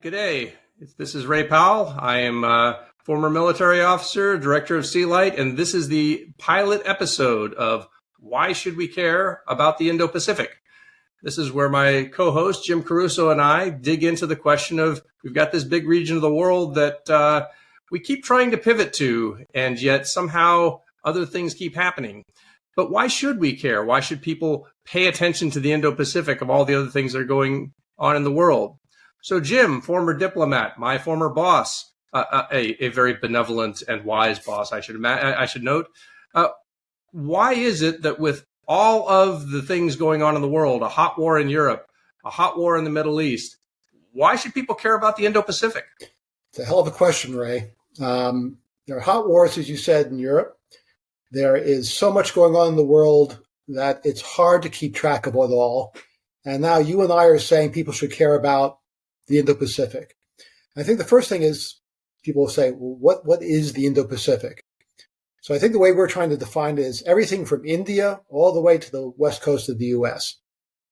G'day. This is Ray Powell. I am a former military officer, director of Sea Light, and this is the pilot episode of Why Should We Care About the Indo-Pacific? This is where my co-host, Jim Carouso, and I dig into the question of, we've got this big region of the world that we keep trying to pivot to, and yet somehow other things keep happening. But why should we care? Why should people pay attention to the Indo-Pacific of all the other things that are going on in the world? So Jim, former diplomat, my former boss, a very benevolent and wise boss, I should note. Why is it that with all of the things going on in the world, a hot war in Europe, a hot war in the Middle East, why should people care about the Indo-Pacific? It's a hell of a question, Ray. There are hot wars, as you said, in Europe. There is so much going on in the world that it's hard to keep track of it all. And now you and I are saying people should care about the Indo-Pacific. I think the first thing is people will say, well, what is the Indo-Pacific? So I think the way we're trying to define it is everything from India all the way to the west coast of the U.S.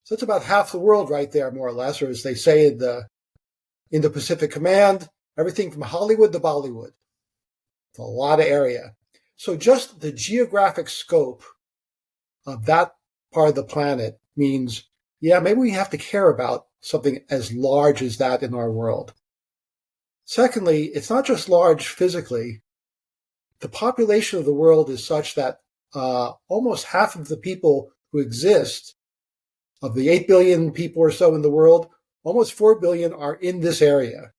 So it's about half the world right there, more or less, or as they say in the Indo-Pacific Command, everything from Hollywood to Bollywood. It's a lot of area. So just the geographic scope of that part of the planet means, yeah, maybe we have to care about something as large as that in our world. Secondly, it's not just large physically. The population of the world is such that almost half of the people who exist, of the 8 billion people or so in the world, almost 4 billion are in this area.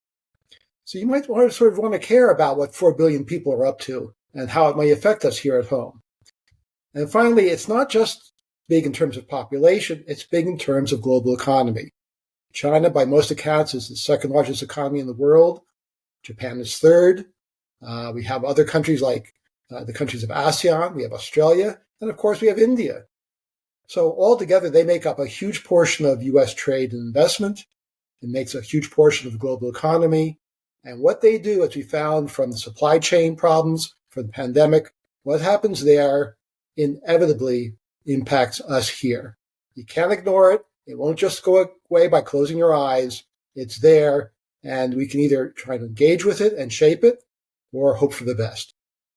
So you might want to care about what 4 billion people are up to and how it may affect us here at home. And finally, it's not just big in terms of population, it's big in terms of global economy. China, by most accounts, is the second largest economy in the world. Japan is third. We have other countries like the countries of ASEAN. We have Australia. And, of course, we have India. So altogether, they make up a huge portion of U.S. trade and investment. It makes a huge portion of the global economy. And what they do, as we found from the supply chain problems for the pandemic, what happens there inevitably impacts us here. You can't ignore it. It won't just go away by closing your eyes. It's there, and we can either try to engage with it and shape it or hope for the best.